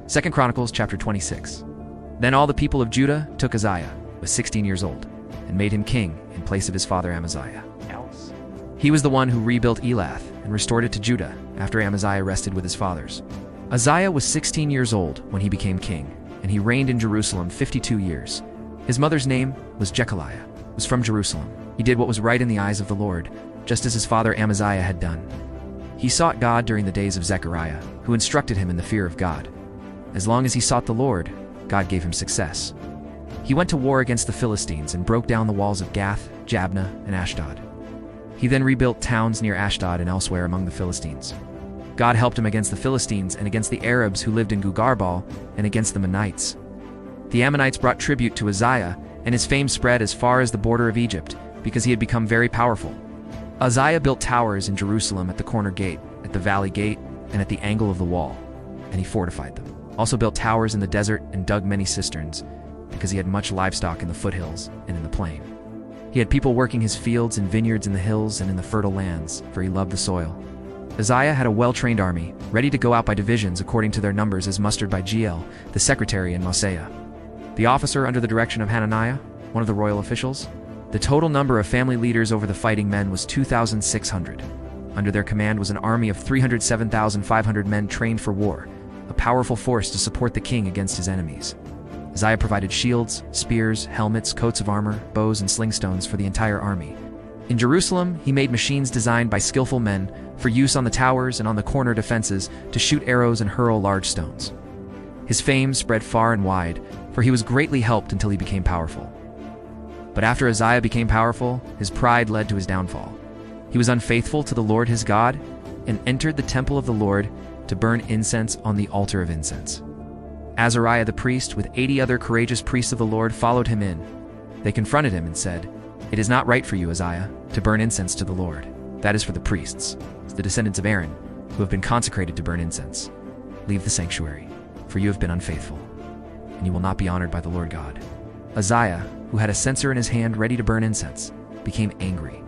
2 Chronicles Chapter 26. Then all the people of Judah took Uzziah, who was 16 years old, and made him king in place of his father Amaziah. He was the one who rebuilt Elath and restored it to Judah after Amaziah rested with his fathers. Uzziah was 16 years old when he became king, and he reigned in Jerusalem 52 years. His mother's name was Jecoliah, who was from Jerusalem. He did what was right in the eyes of the Lord, just as his father Amaziah had done. He sought God during the days of Zechariah, who instructed him in the fear of God. As long as he sought the Lord, God gave him success. He went to war against the Philistines and broke down the walls of Gath, Jabneh, and Ashdod. He then rebuilt towns near Ashdod and elsewhere among the Philistines. God helped him against the Philistines and against the Arabs who lived in Gur Baal and against the Meunites. The Ammonites brought tribute to Uzziah, and his fame spread as far as the border of Egypt because he had become very powerful. Uzziah built towers in Jerusalem at the corner gate, at the valley gate, and at the angle of the wall, and he fortified them. Also built towers in the desert and dug many cisterns, because he had much livestock in the foothills and in the plain. He had people working his fields and vineyards in the hills and in the fertile lands, for he loved the soil. Uzziah had a well-trained army, ready to go out by divisions according to their numbers as mustered by Jeiel, the secretary, and Maaseiah, the officer under the direction of Hananiah, one of the royal officials. The total number of family leaders over the fighting men was 2,600. Under their command was an army of 307,500 men trained for war, a powerful force to support the king against his enemies. Uzziah provided shields, spears, helmets, coats of armor, bows, and slingstones for the entire army. In Jerusalem, he made machines designed by skillful men for use on the towers and on the corner defenses to shoot arrows and hurl large stones. His fame spread far and wide, for he was greatly helped until he became powerful. But after Uzziah became powerful, his pride led to his downfall. He was unfaithful to the Lord his God and entered the temple of the Lord to burn incense on the altar of incense. Azariah the priest, with 80 other courageous priests of the Lord, followed him in. They confronted him and said, "It is not right for you, Uzziah, to burn incense to the Lord. That is for the priests, the descendants of Aaron, who have been consecrated to burn incense. Leave the sanctuary, for you have been unfaithful, and you will not be honored by the Lord God." Uzziah, who had a censer in his hand ready to burn incense, became angry.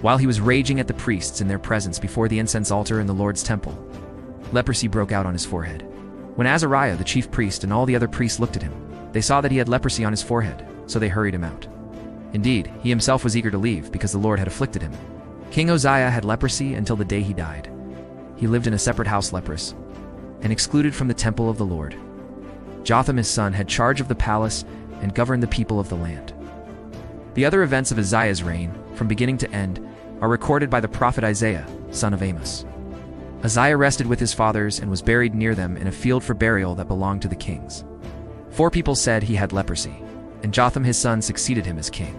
While he was raging at the priests in their presence before the incense altar in the Lord's temple, leprosy broke out on his forehead. When Azariah, the chief priest, and all the other priests looked at him, they saw that he had leprosy on his forehead, so they hurried him out. Indeed, he himself was eager to leave because the Lord had afflicted him. King Uzziah had leprosy until the day he died. He lived in a separate house leprous and excluded from the temple of the Lord. Jotham his son had charge of the palace and governed the people of the land. The other events of Uzziah's reign, from beginning to end, are recorded by the prophet Isaiah, son of Amos. Uzziah rested with his fathers and was buried near them in a field for burial that belonged to the kings. 4 people said he had leprosy, and Jotham his son succeeded him as king.